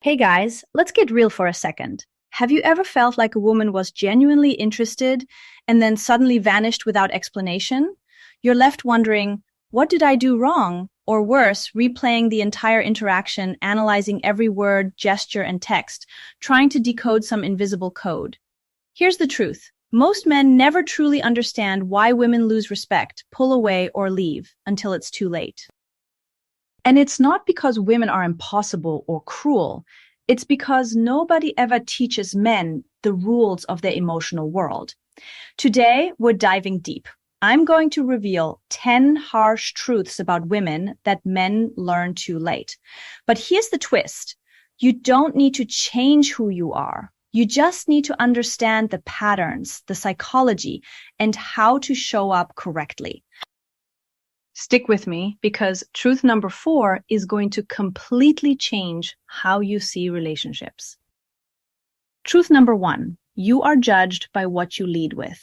Hey guys, let's get real for a second. Have you ever felt like a woman was genuinely interested and then suddenly vanished without explanation? You're left wondering, what did I do wrong? Or worse, replaying the entire interaction, analyzing every word, gesture, and text, trying to decode some invisible code. Here's the truth. Most men never truly understand why women lose respect, pull away, or leave until it's too late. And it's not because women are impossible or cruel. It's because nobody ever teaches men the rules of their emotional world. Today, we're diving deep. I'm going to reveal 10 harsh truths about women that men learn too late. But here's the twist. You don't need to change who you are. You just need to understand the patterns, the psychology, and how to show up correctly. Stick with me because truth number 4 is going to completely change how you see relationships. Truth number 1, you are judged by what you lead with.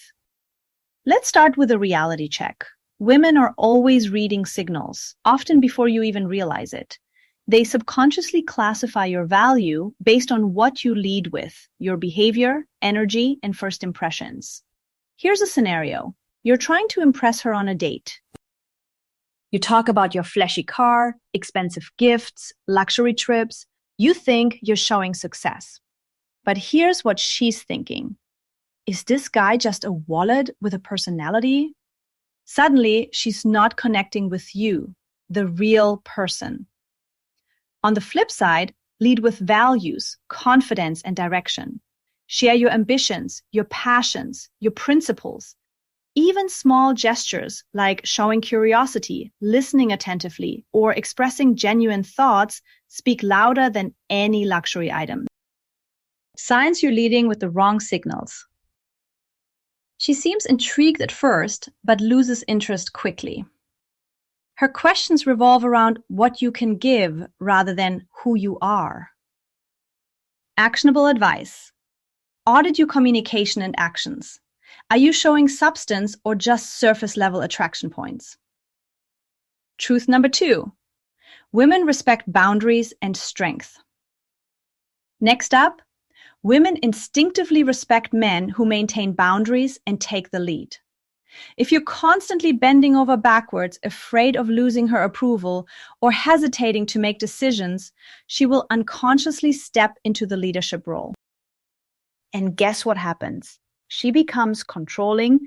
Let's start with a reality check. Women are always reading signals, often before you even realize it. They subconsciously classify your value based on what you lead with, your behavior, energy, and first impressions. Here's a scenario. You're trying to impress her on a date. You talk about your flashy car, expensive gifts, luxury trips. You think you're showing success. But here's what she's thinking. Is this guy just a wallet with a personality? Suddenly, she's not connecting with you, the real person. On the flip side, lead with values, confidence, and direction. Share your ambitions, your passions, your principles. Even small gestures like showing curiosity, listening attentively, or expressing genuine thoughts speak louder than any luxury item. Signs you're leading with the wrong signals. She seems intrigued at first, but loses interest quickly. Her questions revolve around what you can give rather than who you are. Actionable advice. Audit your communication and actions. Are you showing substance or just surface-level attraction points? Truth number 2. Women respect boundaries and strength. Next up, women instinctively respect men who maintain boundaries and take the lead. If you're constantly bending over backwards, afraid of losing her approval, or hesitating to make decisions, she will unconsciously step into the leadership role. And guess what happens? She becomes controlling,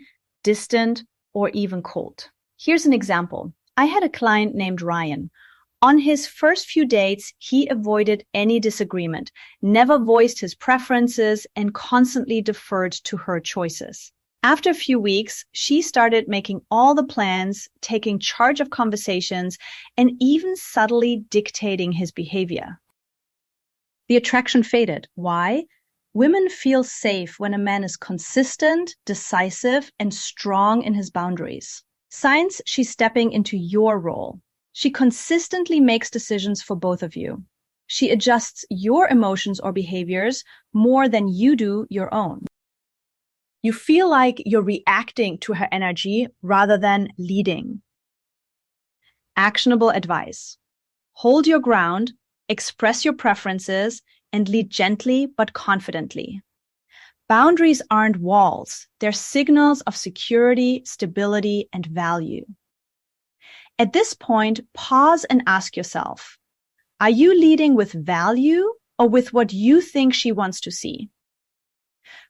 distant, or even cold. Here's an example. I had a client named Ryan. On his first few dates, he avoided any disagreement, never voiced his preferences, and constantly deferred to her choices. After a few weeks, she started making all the plans, taking charge of conversations, and even subtly dictating his behavior. The attraction faded. Why? Women feel safe when a man is consistent, decisive, and strong in his boundaries. Signs she's stepping into your role. She consistently makes decisions for both of you. She adjusts your emotions or behaviors more than you do your own. You feel like you're reacting to her energy rather than leading. Actionable advice. Hold your ground, express your preferences, and lead gently but confidently. Boundaries aren't walls. They're signals of security, stability, and value. At this point, pause and ask yourself, are you leading with value or with what you think she wants to see?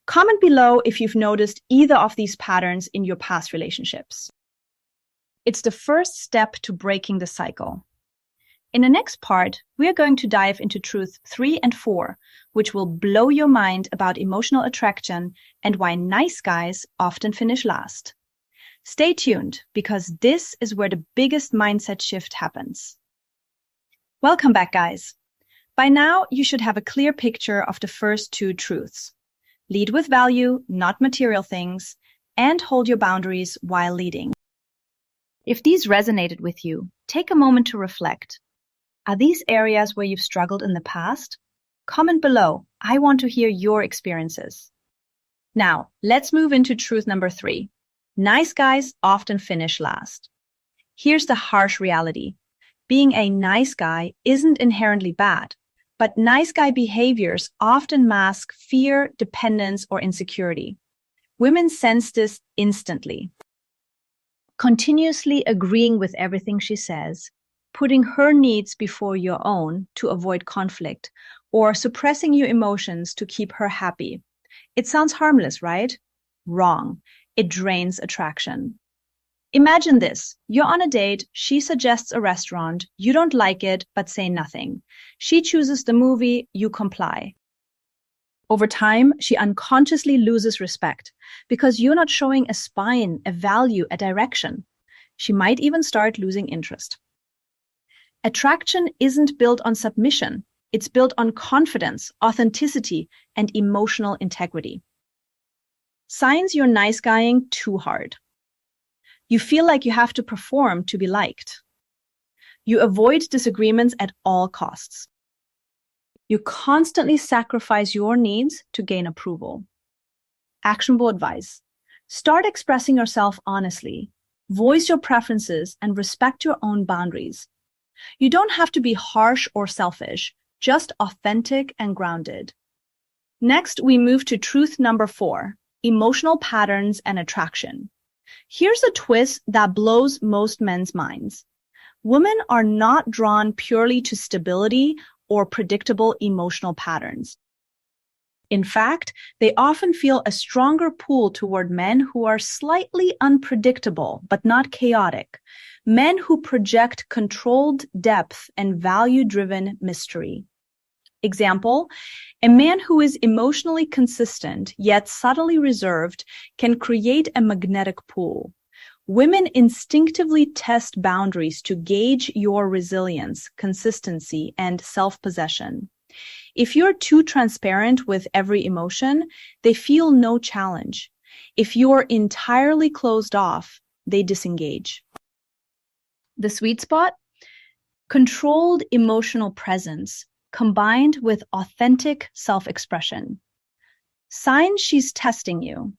Comment below if you've noticed either of these patterns in your past relationships. It's the first step to breaking the cycle. In the next part, we are going to dive into truth 3 and 4, which will blow your mind about emotional attraction and why nice guys often finish last. Stay tuned, because this is where the biggest mindset shift happens. Welcome back, guys. By now, you should have a clear picture of the first 2 truths. Lead with value, not material things, and hold your boundaries while leading. If these resonated with you, take a moment to reflect. Are these areas where you've struggled in the past? Comment below. I want to hear your experiences. Now, let's move into truth number 3. Nice guys often finish last. Here's the harsh reality. Being a nice guy isn't inherently bad. but nice guy behaviors often mask fear, dependence, or insecurity. Women sense this instantly. Continuously agreeing with everything she says, putting her needs before your own to avoid conflict, or suppressing your emotions to keep her happy. It sounds harmless, right? Wrong. It drains attraction. Imagine this. You're on a date, she suggests a restaurant, you don't like it, but say nothing. She chooses the movie, you comply. Over time, she unconsciously loses respect because you're not showing a spine, a value, a direction. She might even start losing interest. Attraction isn't built on submission. It's built on confidence, authenticity, and emotional integrity. Signs you're nice guying too hard. You feel like you have to perform to be liked. You avoid disagreements at all costs. You constantly sacrifice your needs to gain approval. Actionable advice. Start expressing yourself honestly. Voice your preferences and respect your own boundaries. You don't have to be harsh or selfish, just authentic and grounded. Next, we move to truth number 4, emotional patterns and attraction. Here's a twist that blows most men's minds. Women are not drawn purely to stability or predictable emotional patterns. In fact, they often feel a stronger pull toward men who are slightly unpredictable but not chaotic, men who project controlled depth and value-driven mystery. Example, a man who is emotionally consistent yet subtly reserved can create a magnetic pull. Women instinctively test boundaries to gauge your resilience, consistency, and self-possession. If you're too transparent with every emotion, they feel no challenge. If you're entirely closed off, they disengage. The sweet spot? Controlled emotional presence combined with authentic self-expression. Signs she's testing you.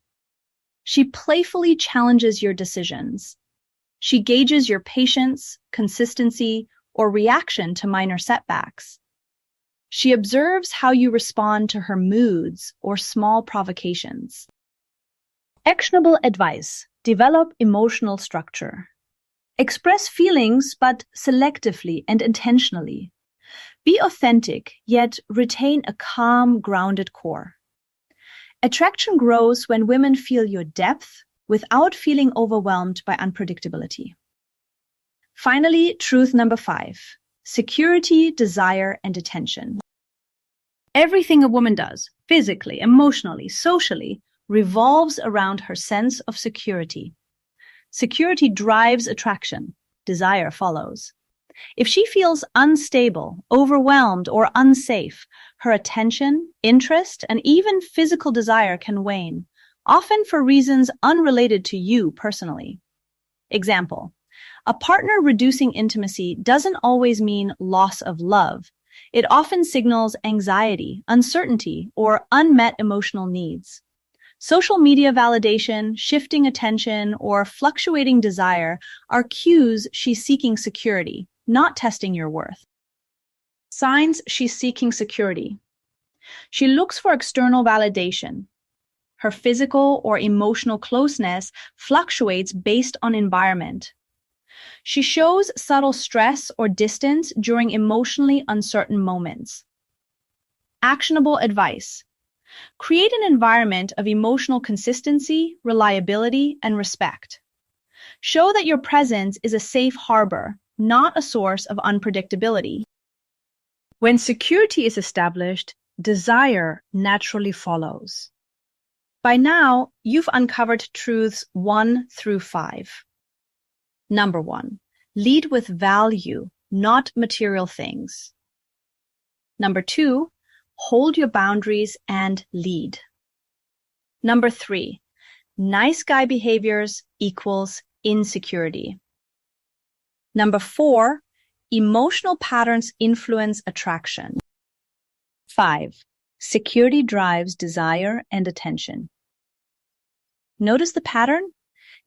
She playfully challenges your decisions. She gauges your patience, consistency, or reaction to minor setbacks. She observes how you respond to her moods or small provocations. Actionable advice. Develop emotional structure. Express feelings, but selectively and intentionally. Be authentic, yet retain a calm, grounded core. Attraction grows when women feel your depth without feeling overwhelmed by unpredictability. Finally, truth number 5, security, desire, and attention. Everything a woman does, physically, emotionally, socially, revolves around her sense of security. Security drives attraction. Desire follows. If she feels unstable, overwhelmed, or unsafe, her attention, interest, and even physical desire can wane, often for reasons unrelated to you personally. Example, a partner reducing intimacy doesn't always mean loss of love. It often signals anxiety, uncertainty, or unmet emotional needs. Social media validation, shifting attention, or fluctuating desire are cues she's seeking security, not testing your worth. Signs she's seeking security. She looks for external validation. Her physical or emotional closeness fluctuates based on environment. She shows subtle stress or distance during emotionally uncertain moments. Actionable advice. Create an environment of emotional consistency, reliability, and respect. Show that your presence is a safe harbor, not a source of unpredictability. When security is established, desire naturally follows. By now, you've uncovered truths 1 through 5. Number 1, lead with value, not material things. Number 2, hold your boundaries and lead. Number 3, nice guy behaviors equals insecurity. Number 4, emotional patterns influence attraction. 5, security drives desire and attention. Notice the pattern?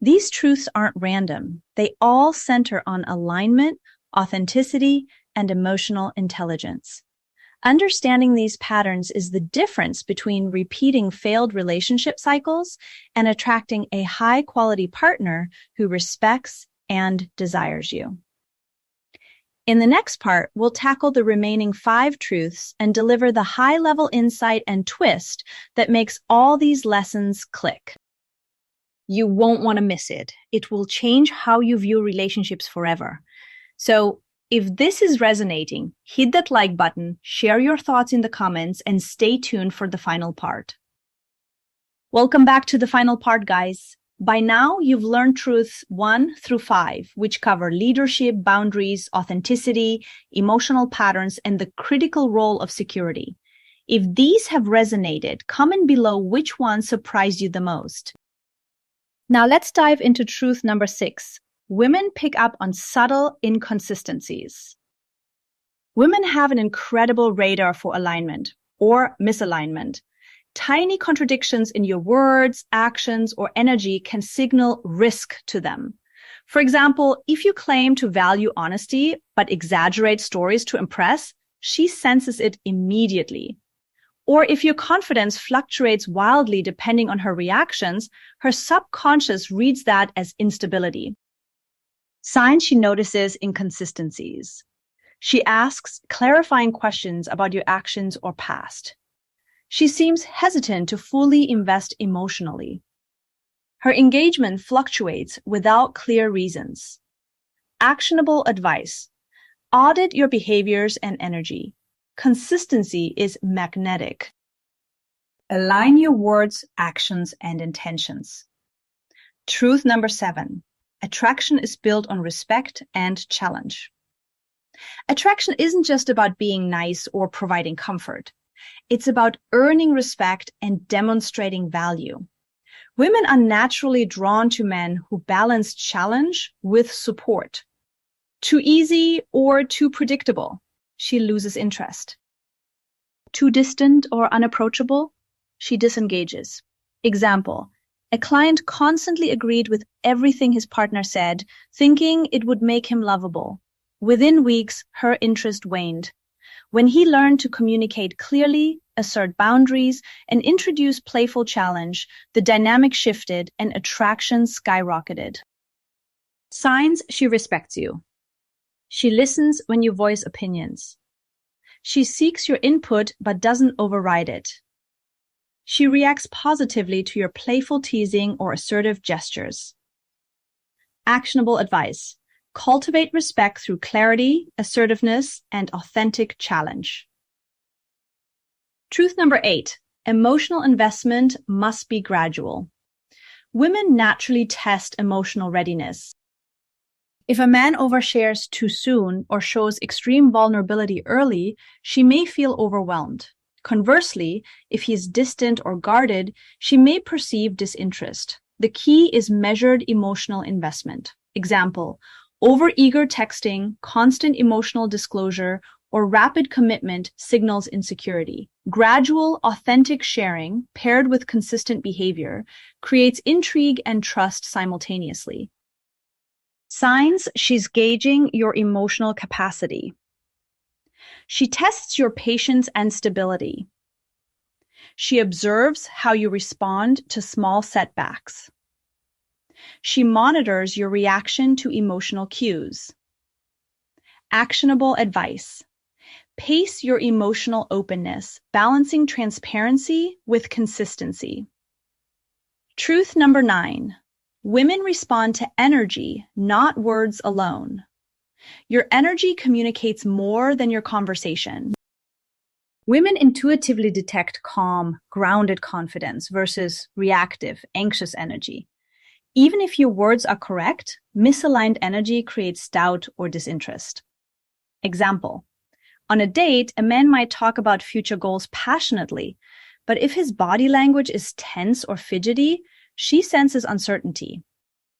These truths aren't random. They all center on alignment, authenticity, and emotional intelligence. Understanding these patterns is the difference between repeating failed relationship cycles and attracting a high-quality partner who respects and desires you. In the next part, we'll tackle the remaining 5 truths and deliver the high-level insight and twist that makes all these lessons click. You won't want to miss it. It will change how you view relationships forever. So, if this is resonating, hit that like button, share your thoughts in the comments, and stay tuned for the final part. Welcome back to the final part, guys. By now, you've learned truths 1 through 5, which cover leadership, boundaries, authenticity, emotional patterns, and the critical role of security. If these have resonated, comment below which one surprised you the most. Now let's dive into truth number 6. Women pick up on subtle inconsistencies. Women have an incredible radar for alignment or misalignment. Tiny contradictions in your words, actions, or energy can signal risk to them. For example, if you claim to value honesty but exaggerate stories to impress, she senses it immediately. Or if your confidence fluctuates wildly depending on her reactions, her subconscious reads that as instability. Signs she notices inconsistencies. She asks clarifying questions about your actions or past. She seems hesitant to fully invest emotionally. Her engagement fluctuates without clear reasons. Actionable advice. Audit your behaviors and energy. Consistency is magnetic. Align your words, actions, and intentions. Truth number 7. Attraction is built on respect and challenge. Attraction isn't just about being nice or providing comfort. It's about earning respect and demonstrating value. Women are naturally drawn to men who balance challenge with support. Too easy or too predictable, she loses interest. Too distant or unapproachable, she disengages. Example. A client constantly agreed with everything his partner said, thinking it would make him lovable. Within weeks, her interest waned. When he learned to communicate clearly, assert boundaries, and introduce playful challenge, the dynamic shifted and attraction skyrocketed. Signs she respects you. She listens when you voice opinions. She seeks your input but doesn't override it. She reacts positively to your playful teasing or assertive gestures. Actionable advice. Cultivate respect through clarity, assertiveness, and authentic challenge. Truth number 8. Emotional investment must be gradual. Women naturally test emotional readiness. If a man overshares too soon or shows extreme vulnerability early, she may feel overwhelmed. Conversely, if he is distant or guarded, she may perceive disinterest. The key is measured emotional investment. Example, overeager texting, constant emotional disclosure, or rapid commitment signals insecurity. Gradual, authentic sharing, paired with consistent behavior, creates intrigue and trust simultaneously. Signs she's gauging your emotional capacity. She tests your patience and stability. She observes how you respond to small setbacks. She monitors your reaction to emotional cues. Actionable advice. Pace your emotional openness, balancing transparency with consistency. Truth number 9. Women respond to energy, not words alone. Your energy communicates more than your conversation. Women intuitively detect calm, grounded confidence versus reactive, anxious energy. Even if your words are correct, misaligned energy creates doubt or disinterest. Example. On a date, a man might talk about future goals passionately, but if his body language is tense or fidgety, she senses uncertainty.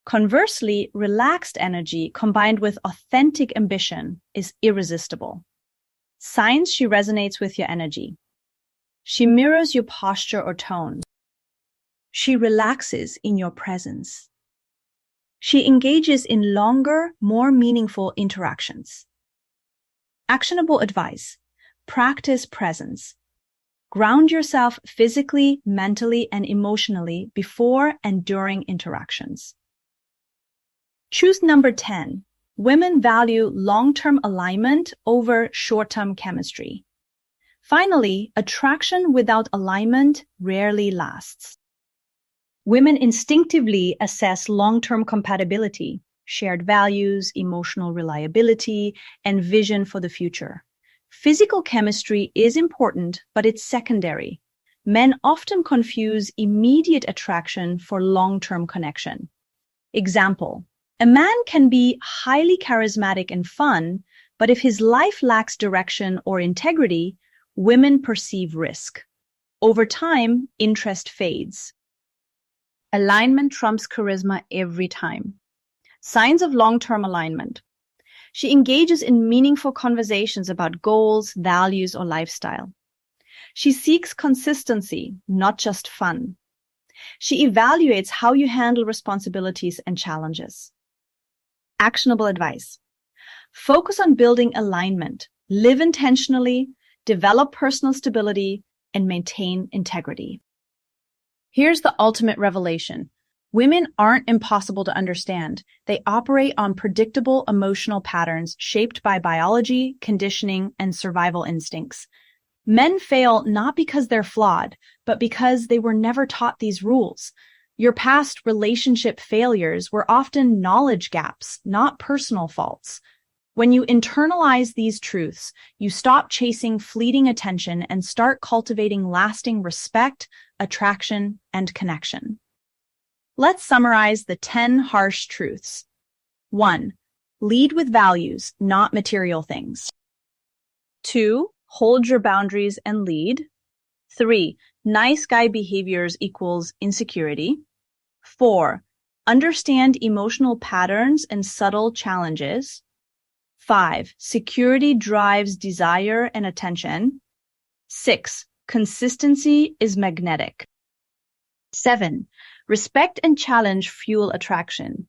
Conversely, relaxed energy combined with authentic ambition is irresistible. Signs she resonates with your energy. She mirrors your posture or tone. She relaxes in your presence. She engages in longer, more meaningful interactions. Actionable advice. Practice presence. Ground yourself physically, mentally, and emotionally before and during interactions. Choose number 10. Women value long-term alignment over short-term chemistry. Finally, attraction without alignment rarely lasts. Women instinctively assess long-term compatibility, shared values, emotional reliability, and vision for the future. Physical chemistry is important, but it's secondary. Men often confuse immediate attraction for long-term connection. Example: a man can be highly charismatic and fun, but if his life lacks direction or integrity, women perceive risk. Over time, interest fades. Alignment trumps charisma every time. Signs of long-term alignment. She engages in meaningful conversations about goals, values, or lifestyle. She seeks consistency, not just fun. She evaluates how you handle responsibilities and challenges. Actionable advice. Focus on building alignment, live intentionally, develop personal stability, and maintain integrity. Here's the ultimate revelation. Women aren't impossible to understand. They operate on predictable emotional patterns shaped by biology, conditioning, and survival instincts. Men fail not because they're flawed, but because they were never taught these rules. Your past relationship failures were often knowledge gaps, not personal faults. When you internalize these truths, you stop chasing fleeting attention and start cultivating lasting respect, attraction, and connection. Let's summarize the 10 harsh truths. 1. Lead with values, not material things. 2. Hold your boundaries and lead. 3. Nice guy behaviors equals insecurity. 4. Understand emotional patterns and subtle challenges. 5. Security drives desire and attention. 6. Consistency is magnetic. 7. Respect and challenge fuel attraction.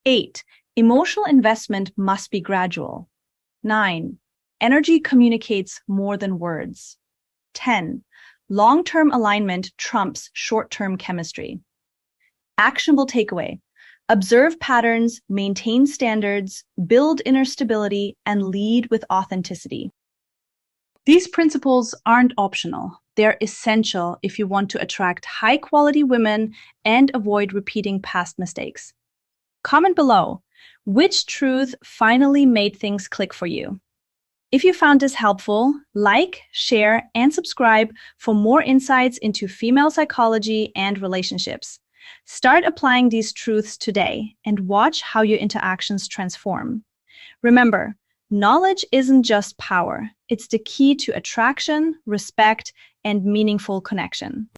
8. Emotional investment must be gradual. 9. Energy communicates more than words. 10. Long-term alignment trumps short-term chemistry. Actionable takeaway. Observe patterns, maintain standards, build inner stability, and lead with authenticity. These principles aren't optional. They're essential if you want to attract high-quality women and avoid repeating past mistakes. Comment below, which truth finally made things click for you? If you found this helpful, like, share, and subscribe for more insights into female psychology and relationships. Start applying these truths today and watch how your interactions transform. Remember, knowledge isn't just power. It's the key to attraction, respect, and meaningful connection.